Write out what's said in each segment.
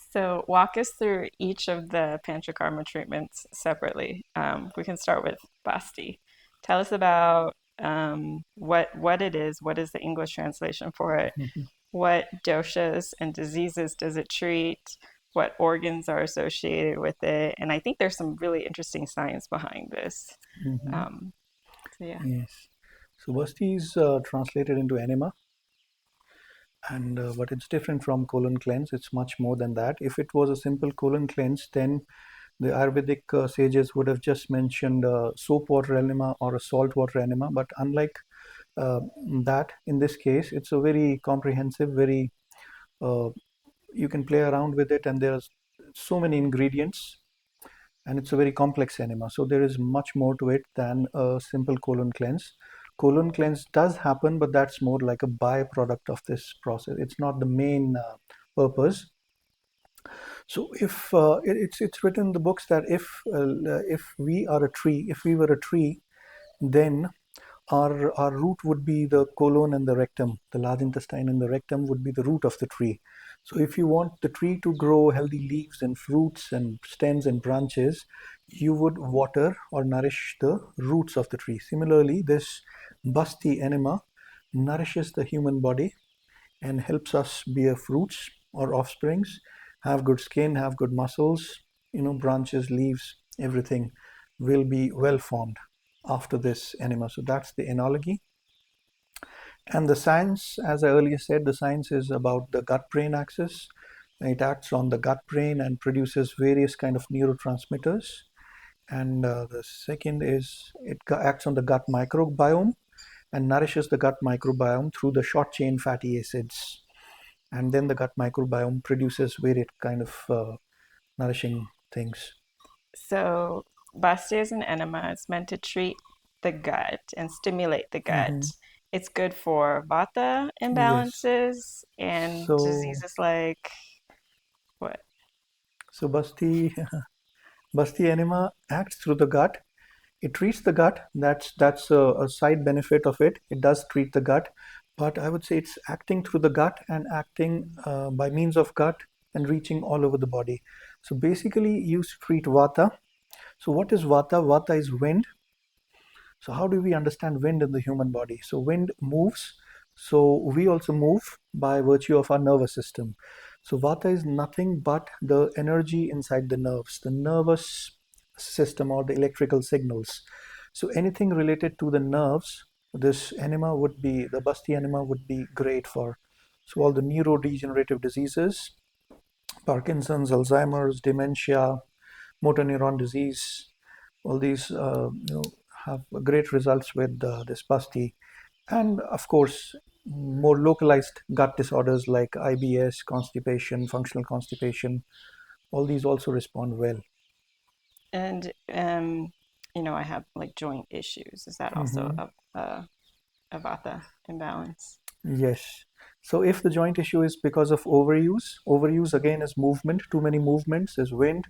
So walk us through each of the Panchkarma treatments separately. We can start with Basti. Tell us about what it is. What is the English translation for it? What doshas and diseases does it treat? What organs are associated with it? And I think there's some really interesting science behind this. Hmm. Um, so yeah. Yes. So Basti is translated into enema, and but it's different from colon cleanse. It's much more than that. If it was a simple colon cleanse, then the Ayurvedic sages would have just mentioned soap water enema or a salt water enema. But unlike uh, that, in this case, it's a very comprehensive, very uh, you can play around with it, and there's so many ingredients, and it's a very complex enema. So there is much more to it than a simple colon cleanse. Colon cleanse does happen, but that's more like a byproduct of this process. It's not the main purpose. So if it's written in the books that if we are a tree, if we were a tree, then our root would be the colon and the rectum. The large intestine and the rectum would be the root of the tree. So if you want the tree to grow healthy leaves and fruits and stems and branches, you would water or nourish the roots of the tree. Similarly, this basti enema nourishes the human body and helps us bear fruits or offsprings, have good skin, have good muscles, branches, leaves, everything will be well formed after this enema. So that's the analogy. And the science, as I earlier said, the science is about the gut-brain axis. It acts on the gut brain and produces various kind of neurotransmitters. And the second is it acts on the gut microbiome and nourishes the gut microbiome through the short chain fatty acids. And then the gut microbiome produces various kind of nourishing things. So Basti is an enema. It's meant to treat the gut and stimulate the gut. Hmm. It's good for vata Yes. imbalances and So, diseases like what? so Basti enema acts through the gut. It treats the gut. That's a side benefit of it. It does treat the gut, but I would say it's acting through the gut and acting by means of gut and reaching all over the body. So basically, you treat vata. So what is vata? Vata is wind. So how do we understand wind in the human body? So wind moves. So we also move by virtue of our nervous system. So vata is nothing but the energy inside the nerves, the nervous system or the electrical signals. So anything related to the nerves, this enema would be, the Basti enema would be great for. So all the neurodegenerative diseases, Parkinson's, Alzheimer's, dementia, motor neuron disease, all these have great results with this Basti. And of course, more localized gut disorders like IBS, constipation, functional constipation, all these also respond well. And I have like joint issues. Is that also Hmm. a vata imbalance? Yes. So if the joint issue is because of overuse again is movement, too many movements is wind.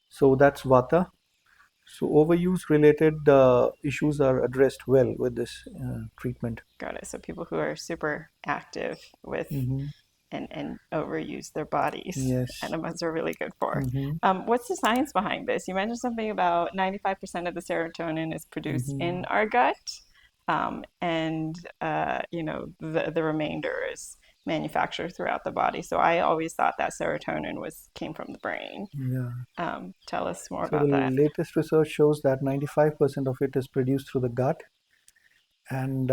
So that's vata. So overuse related issues are addressed well with this treatment. Got it. So people who are super active with Hmm. and overuse their bodies, Yes. enemas are really good for. Hmm. What's the science behind this? You mentioned something about 95% of the serotonin is produced in Hmm. our gut, and the remainder is manufactured throughout the body. So I always thought that serotonin was came from the brain. Yeah. Tell us more So the about that. latest research shows that 95% of it is produced through the gut, and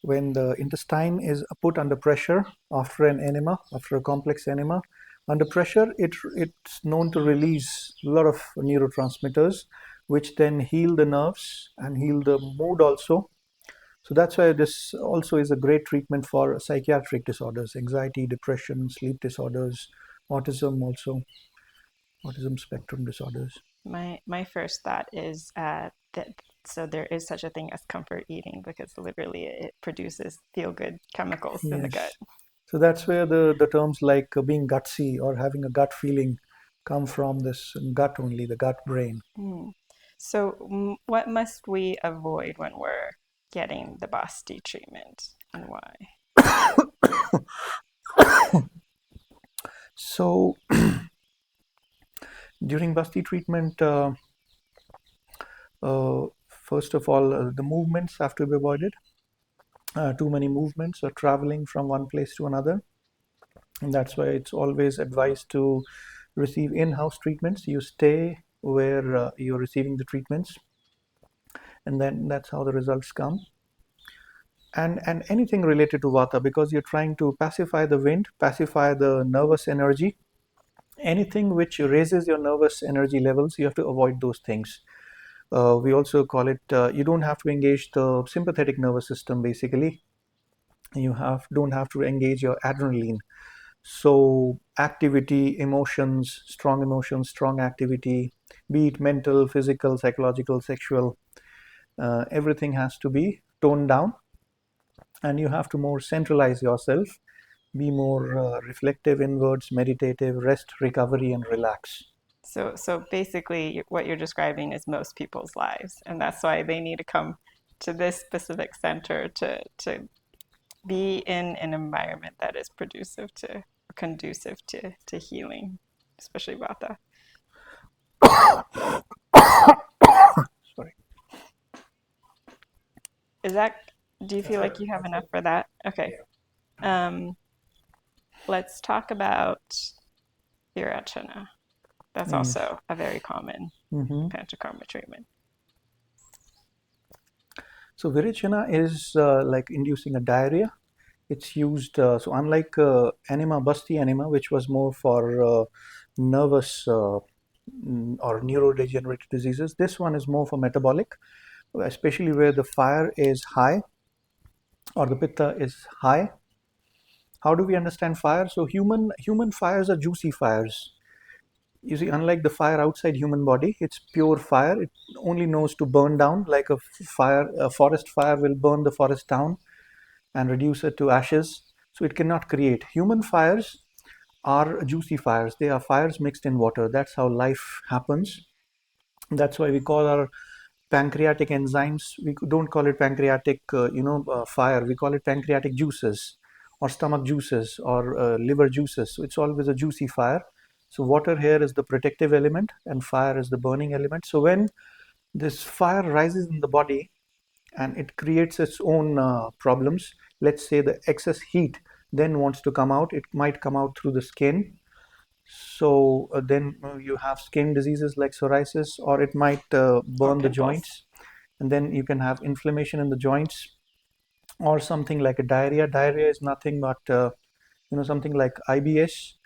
when the intestine is put under pressure after an enema, after a complex enema, under pressure, it's known to release a lot of neurotransmitters, which then heal the nerves and heal the mood also. So that's why this also is a great treatment for psychiatric disorders, anxiety, depression, sleep disorders, autism also, autism spectrum disorders. My first thought is that so there is such a thing as comfort eating because literally it produces feel good chemicals in the gut. Yes. So that's where the terms like being gutsy or having a gut feeling come from, this gut only, the gut brain. Hmm. So what must we avoid when we're getting the Basti treatment and why? So During Basti treatment, first of all, the movements have to be avoided. Too many movements or traveling from one place to another. And that's why it's always advised to receive in-house treatments. You stay where you're receiving the treatments, and then that's how the results come. And anything related to vata, because you're trying to pacify the wind, pacify the nervous energy. Anything which raises your nervous energy levels, you have to avoid those things. We also call it, you don't have to engage the sympathetic nervous system. Basically, you have don't have to engage your adrenaline. So activity, emotions, strong activity, be it mental, physical, psychological, sexual, everything has to be toned down, and you have to more centralize yourself, be more reflective inwards, meditative, rest, recovery, and relax. So basically, what you're describing is most people's lives, and that's why they need to come to this specific center to be in an environment that is conducive to healing, especially Vata. Sorry. Is that, do you feel like you have enough for that? Okay. Um, let's talk about Virachana. That's Mm. also a very common Mhm. Panchakarma treatment. So Virochana is like inducing a diarrhea. It's used, so unlike enema, Basti enema, which was more for nervous or neurodegenerative diseases, this one is more for metabolic, especially where the fire is high or the pitta is high. How do we understand fire? So human fires are juicy fires. You see, unlike the fire outside human body, it's pure fire. It only knows to burn down, like a forest fire will burn the forest down and reduce it to ashes. So it cannot create. Human fires are juicy fires. They are fires mixed in water. That's how life happens. That's why we call our pancreatic enzymes. We don't call it pancreatic, fire. We call it pancreatic juices, or stomach juices, or liver juices. So it's always a juicy fire. So water here is the protective element, and fire is the burning element. So when this fire rises in the body, and it creates its own problems. Let's say the excess heat then wants to come out. It might come out through the skin. So then you have skin diseases like psoriasis, or it might Or burn the pimples. joints, and then you can have inflammation in the joints, or something like a diarrhea. Diarrhea is nothing but something like IBS,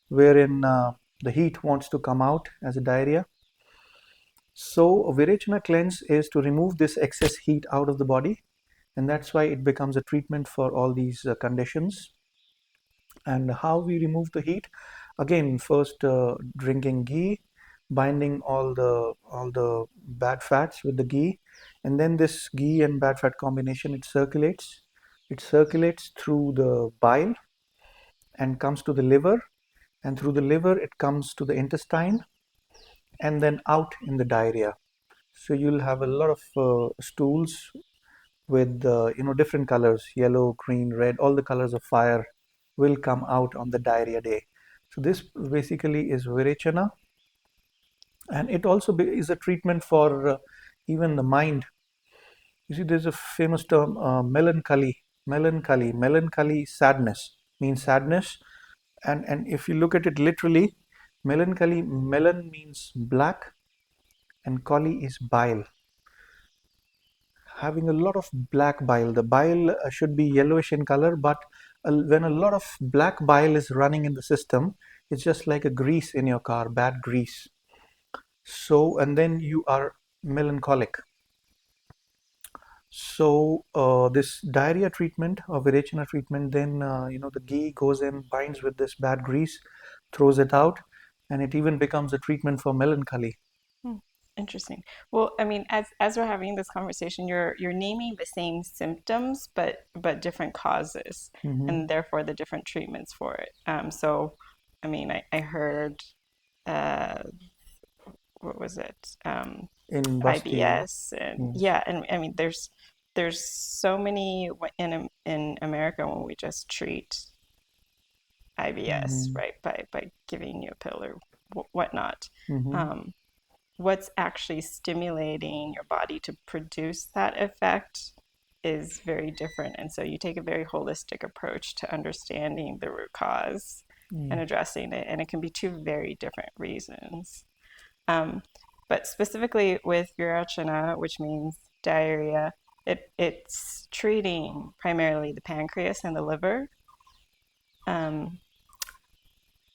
wherein the heat wants to come out as a diarrhea. So a Virechana cleanse is to remove this excess heat out of the body, and that's why it becomes a treatment for all these conditions. And how we remove the heat? Again, first drinking ghee, binding all the bad fats with the ghee, and then this ghee and bad fat combination, it circulates. It circulates through the bile and comes to the liver, and through the liver it comes to the intestine, and then out in the diarrhea. So you'll have a lot of stools with different colors, yellow, green, red, all the colors of fire will come out on the diarrhea day. So this basically is Virechana, and it also is a treatment for even the mind. You see, there's a famous term, melancholy, sadness, means sadness. And if you look at it literally, melancholy, melan means black, and kali is bile. Having a lot of black bile. The bile should be yellowish in color, but when a lot of black bile is running in the system, it's just like a grease in your car, bad grease. So, and then you are melancholic. So, this diarrhea treatment or Virechana treatment, then the ghee goes in, binds with this bad grease, throws it out, and it even becomes a treatment for melancholy. Hmm, interesting. Well, I mean, as we're having this conversation, you're naming the same symptoms, but different causes, Hmm. and therefore the different treatments for it. So, I mean, I heard, uh, what was it? In Basti. IBS, and Yes. yeah, and I mean, there's so many in America when we just treat IBS, Hmm. right, by giving you a pill or whatnot. Mm-hmm. Um, what's actually stimulating your body to produce that effect is very different. And so you take a very holistic approach to understanding the root cause and Mm. addressing it. And it can be two very different reasons. Um, but specifically with Virachana, which means diarrhea, it's treating primarily the pancreas and the liver. Um,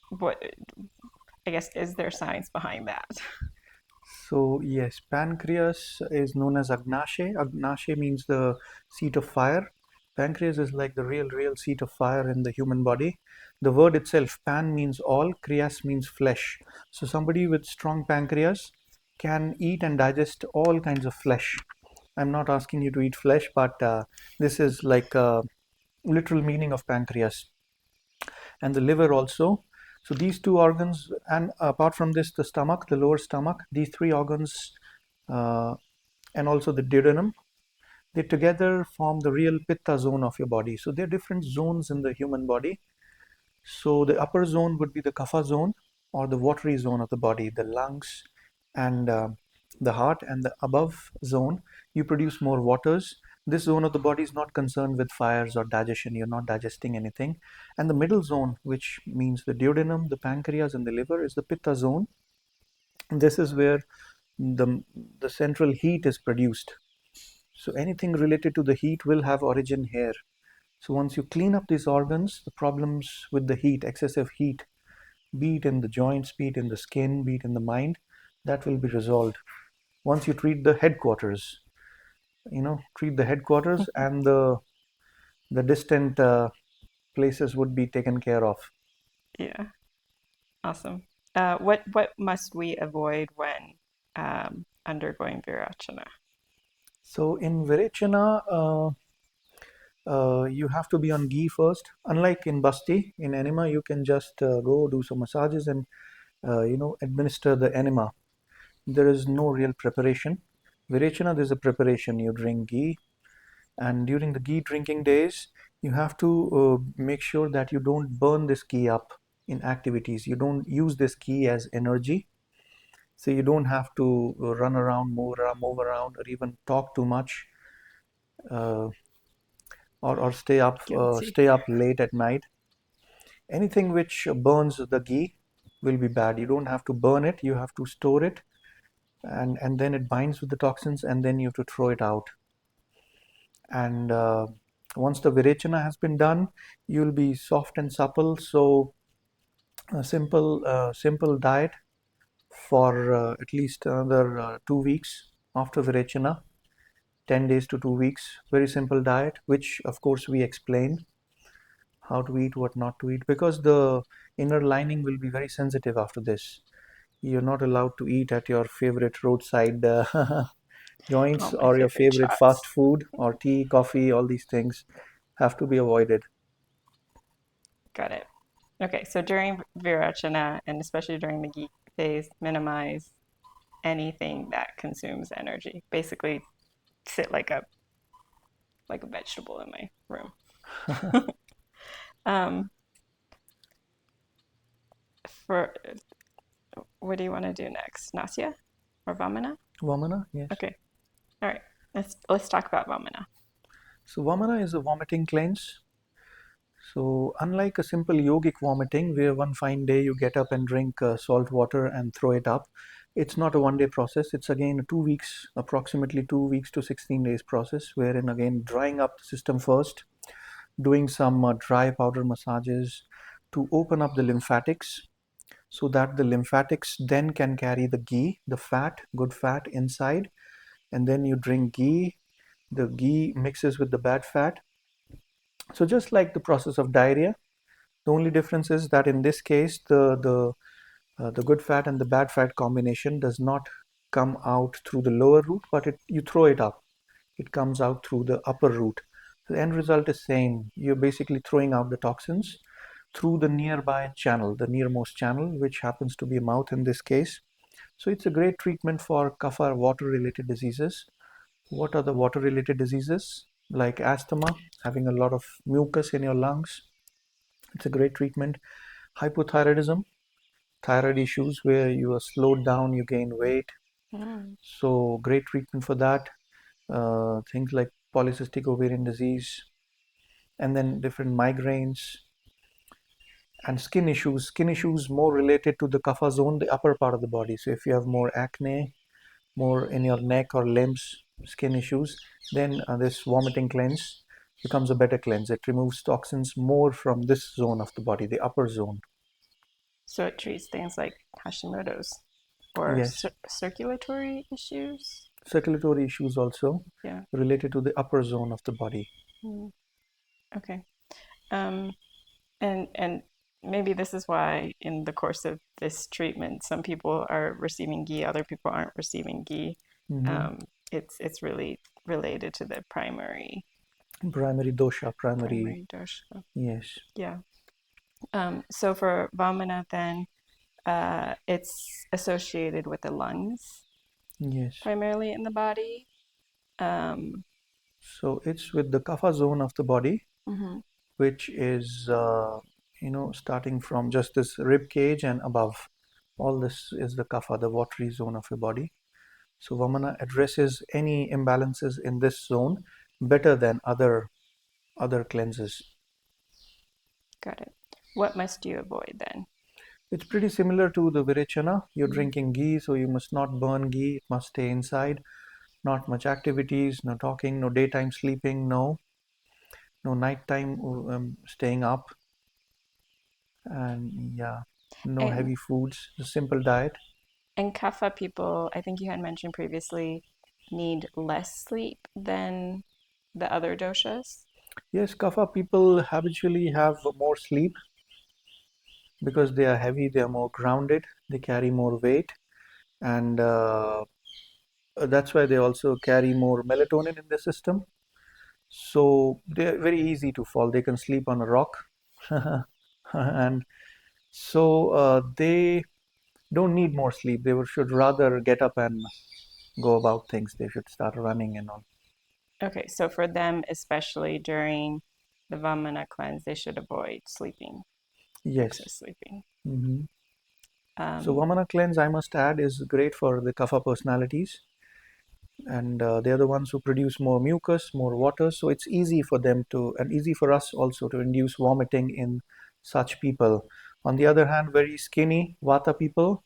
what I guess is there science behind that? So yes, pancreas is known as Agnace. Agnace means the seat of fire. Pancreas is like the real seat of fire in the human body. The word itself, pan means all, krias means flesh. So somebody with strong pancreas can eat and digest all kinds of flesh. I'm not asking you to eat flesh, but this is like a literal meaning of pancreas and the liver also. So these two organs, and apart from this, the stomach, the lower stomach, these three organs, uh, and also the duodenum, they together form the real pitta zone of your body. So there are different zones in the human body. So the upper zone would be the kapha zone or the watery zone of the body, the lungs and the heart, and the above zone, you produce more waters. This zone of the body is not concerned with fires or digestion, you're not digesting anything. And the middle zone, which means the duodenum, the pancreas, and the liver, is the pitta zone. And this is where the, the central heat is produced. So anything related to the heat will have origin here. So once you clean up these organs, the problems with the heat, excessive heat, be it in the joints, be it in the skin, be it in the mind, that will be resolved. Once you treat the headquarters, treat the headquarters, and the distant places would be taken care of. Yeah, awesome. What must we avoid when undergoing Virachana? So in Virechana, you have to be on ghee first. Unlike in Basti, in enema, you can just go do some massages and administer the enema. There is no real preparation. Virechana, there's a preparation. You drink ghee, and during the ghee drinking days, you have to make sure that you don't burn this ghee up in activities. You don't use this ghee as energy. So you don't have to run around, move around, or even talk too much, uh, or Guilty. stay up late at night. Anything which burns the ghee will be bad. You don't have to burn it. You have to store it, and then it binds with the toxins, and then you have to throw it out. And once the virechana has been done, you'll be soft and supple. So a simple diet for at least another 2 weeks after virechana, 10 days to 2 weeks. Very simple diet, which of course we explain how to eat, what not to eat, because the inner lining will be very sensitive after this. You're not allowed to eat at your favorite roadside All joints my or your favorite favorite fast shots. food or tea, coffee. All these things have to be avoided. Got it. Okay, so during Virachana and especially during the geek phase, minimize anything that consumes energy. Basically, sit like a vegetable in my room. Um, for what do you want to do next? Nasya or Vamana? Vamana, yes. Okay. All right. Let's talk about Vamana. So Vamana is a vomiting cleanse. So unlike a simple yogic vomiting, where one fine day you get up and drink salt water and throw it up, it's not a one-day process. It's again a 2 weeks, approximately 2 weeks to 16 days process, wherein again drying up the system first, doing some dry powder massages to open up the lymphatics, so that the lymphatics then can carry the ghee, the fat, good fat inside, and then you drink ghee. The ghee mixes with the bad fat. So just like the process of diarrhea, the only difference is that in this case, the good fat and the bad fat combination does not come out through the lower route, but you throw it up. It comes out through the upper route. The end result is same. You're basically throwing out the toxins through the nearby channel, the nearmost channel, which happens to be mouth in this case. So it's a great treatment for kapha water-related diseases. What are the water-related diseases? Like asthma, having a lot of mucus in your lungs. It's a great treatment. Hypothyroidism, thyroid issues where you are slowed down, you gain weight. Mm. So great treatment for that. Things like polycystic ovarian disease, and then different migraines and skin issues. Skin issues more related to the kapha zone, the upper part of the body. So if you have more acne, more in your neck or limbs, skin issues, then this vomiting cleanse becomes a better cleanse. It removes toxins more from this zone of the body, the upper zone. So it treats things like Hashimoto's or Yes, circulatory issues. circulatory issues also Yeah. related to the upper zone of the body. Mm. Okay. Um, and maybe this is why in the course of this treatment, some people are receiving ghee, other people aren't receiving ghee. Hmm. It's really related to the Primary dosha, primary, primary dosha. yes, Yeah. So for Vamana, then it's associated with the lungs, yes. primarily in the body. Um, So it's with the kapha zone of the body, mhm. which is, starting from just this rib cage and above. All this is the kapha, the watery zone of your body. So Vamana addresses any imbalances in this zone better than other cleanses. Got it. What must you avoid then? It's pretty similar to the Virechana. You're Mm. drinking ghee, so you must not burn ghee. It must stay inside. Not much activities, no talking, no daytime sleeping, no nighttime staying up, and yeah, no And heavy foods. A simple diet. and kapha people, I think you had mentioned previously, need less sleep than the other doshas. Yes, kapha people habitually have more sleep because they are heavy. They are more grounded. They carry more weight, and that's why they also carry more melatonin in the system. So they're very easy to fall. They can sleep on a rock, and so they don't need more sleep. They should rather get up and go about things. They should start running and all. Okay, so for them, especially during the Vamana cleanse, they should avoid sleeping, Yes. excess sleeping. Hmm. So Um, Vamana cleanse, I must add, is great for the kapha personalities, and they're the ones who produce more mucus, more water. So it's easy for them to, and easy for us also to induce vomiting in such people. On the other hand, very skinny Vata people,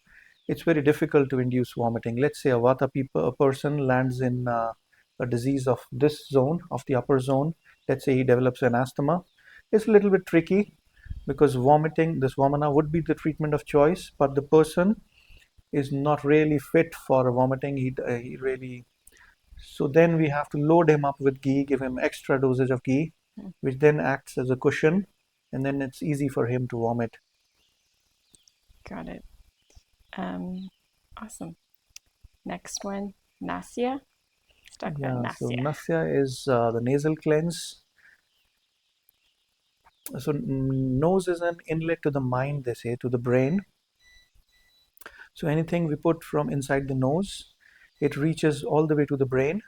it's very difficult to induce vomiting. Let's say a person lands in a disease of this zone, of the upper zone. Let's say he develops an asthma. It's a little bit tricky because vomiting, this vomana would be the treatment of choice, but the person is not really fit for vomiting. He really, so then we have to load him up with ghee, give him extra dosage of ghee, which then acts as a cushion, and then it's easy for him to vomit. got it. Um, awesome. Next one, Nasya. Let's talk about Yeah, so Nasya. nasya is the nasal cleanse. So nose is an inlet to the mind, they say, to the brain. So anything we put from inside the nose, it reaches all the way to the brain.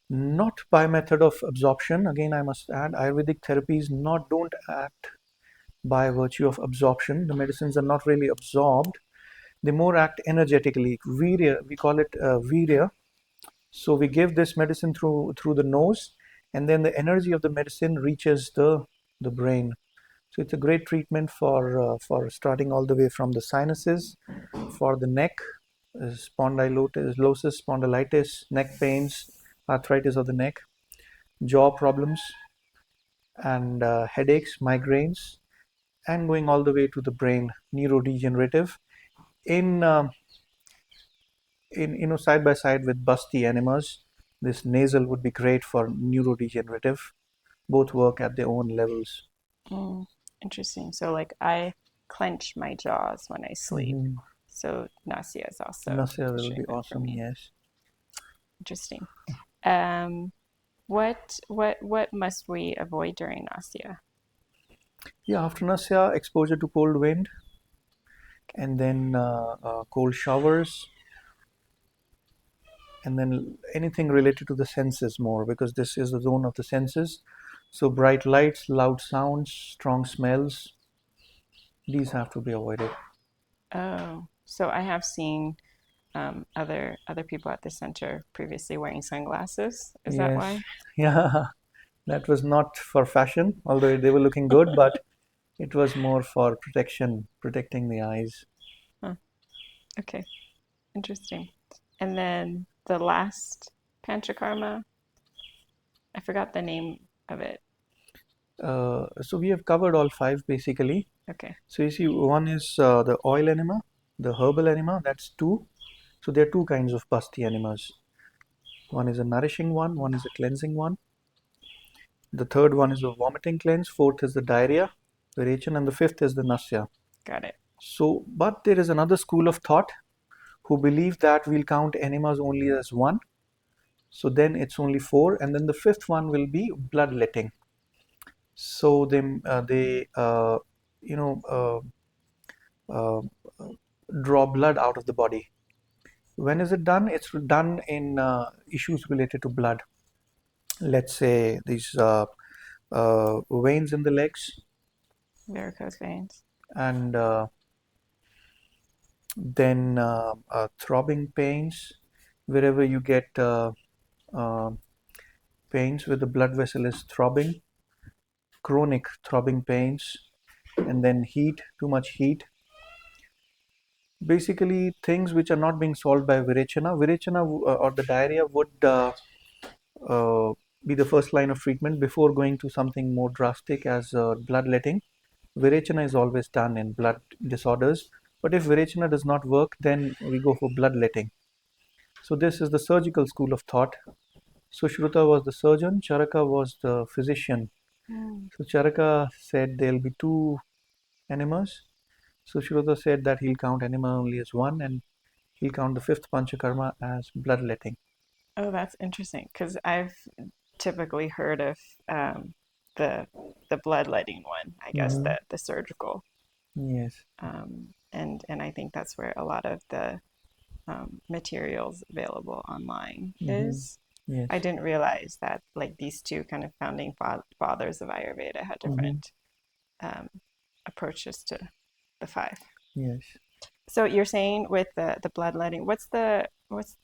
Not by method of absorption. Again, I must add, Ayurvedic therapies not don't act by virtue of absorption. The medicines are not really absorbed. They more act energetically. Virya, we call it virya. So we give this medicine through the nose, and then the energy of the medicine reaches the brain. So it's a great treatment for starting all the way from the sinuses, for the neck, spondylitis, neck pains, arthritis of the neck, jaw problems, and headaches, migraines, and going all the way to the brain, neurodegenerative. In side by side with busty enemas, this nasal would be great for neurodegenerative. Both work at their own levels. Mm, interesting. So, like, I clench my jaws when I sleep. Mm-hmm. So, Nasya is also Nasya a will be treatment for awesome. me. Yes. Interesting. Um, what must we avoid during Nasya? Yeah. After Nasya, exposure to cold wind, and then cold showers, and then anything related to the senses more, because this is the zone of the senses. So bright lights, loud sounds, strong smells, these have to be avoided. Oh, so I have seen other people at the center previously wearing sunglasses. Is that Yes, why? yeah, that was not for fashion, although they were looking good, but it was more for protection, protecting the eyes. Huh. Okay, interesting. And then the last Panchakarma, I forgot the name of it. So we have covered all five basically. Okay, So you see, one is the oil enema, the herbal enema, that's two. So there are two kinds of basti enemas. One is a nourishing one is a cleansing one. The third one is a vomiting cleanse, fourth is the diarrhea, variation, and the fifth is the nasya. got it. So, but there is another school of thought who believe that we'll count enemas only as one. So then it's only four, and then the fifth one will be bloodletting. So they you know uh, draw blood out of the body. When is it done? It's done in issues related to blood. Let's say these veins in the legs Varicose veins. and then throbbing pains wherever you get uh, pains where the blood vessel is throbbing, chronic throbbing pains, and then heat, too much heat. Basically, things which are not being solved by Virechana. Virechana or the diarrhea would uh, be the first line of treatment before going to something more drastic as bloodletting. Virechana is always done in blood disorders, but if Virechana does not work, then we go for bloodletting. So this is the surgical school of thought. Sushruta was the surgeon, Charaka was the physician. Mm. So Charaka said there'll be two enemas. Sushruta said that he'll count enema only as one and he'll count the fifth panchakarma as bloodletting. Oh, that's interesting because I've typically heard of um, the the bloodletting one. I guess Mm-hmm. the surgical, Yes. and I think that's where a lot of the materials available online Mm-hmm. is. I Yes. didn't realize that like these two kind of founding fathers of Ayurveda had Mm-hmm. different um, approaches to the five. Yes. So you're saying with the bloodletting, what's the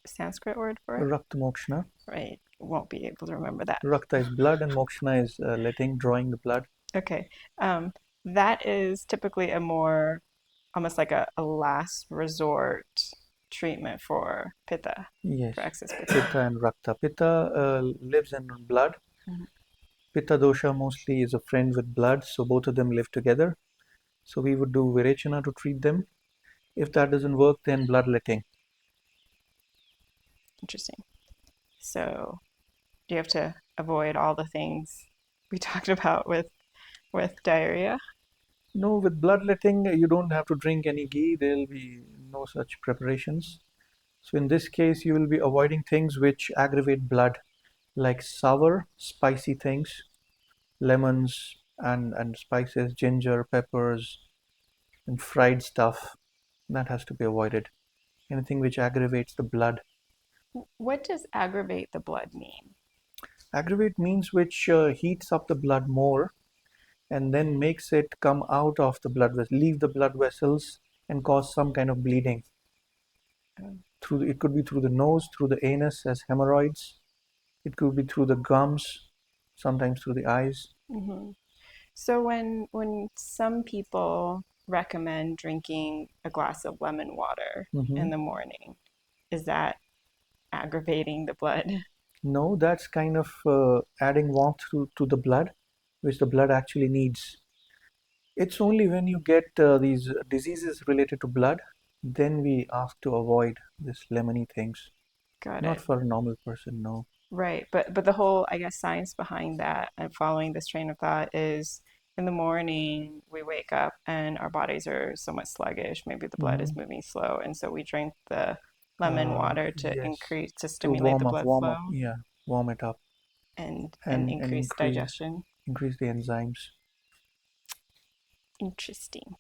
Sanskrit word for it? Rakta mokshana. Right, won't be able to remember that. Rakta is blood and mokshana is letting, drawing the blood. Okay, that is typically a more almost like a last resort treatment for pitta, Yes. for excess pitta. Pitta and Rakta. Pitta lives in blood. Mhm. Pitta dosha mostly is a friend with blood, so both of them live together. So we would do Virechana to treat them. If that doesn't work, then bloodletting. Interesting. So you have to avoid all the things we talked about with diarrhea. No, with bloodletting, you don't have to drink any ghee. There'll be no such preparations. So in this case, you will be avoiding things which aggravate blood, like sour, spicy things, lemons and spices, ginger, peppers, and fried stuff. That has to be avoided. Anything which aggravates the blood. What does aggravate the blood mean? Aggravate means which heats up the blood more and then makes it come out of the blood vessel, leave the blood vessels and cause some kind of bleeding. Um, Through it could be through the nose, through the anus as hemorrhoids. It could be through the gums, sometimes through the eyes. mhm. So when some people recommend drinking a glass of lemon water Hmm. in the morning, is that aggravating the blood? No, that's kind of adding warmth to the blood, which the blood actually needs. It's only when you get these diseases related to blood, then we ask to avoid this lemony things. Got Not it. for a normal person, no. Right. But the whole, I guess, science behind that and following this train of thought is in the morning we wake up and our bodies are somewhat sluggish. Maybe the blood is Hmm. moving slow, and so we drink the lemon water to Yes, increase to to stimulate the blood warm up, flow yeah, warm it up and and increase digestion. increase the enzymes. Interesting.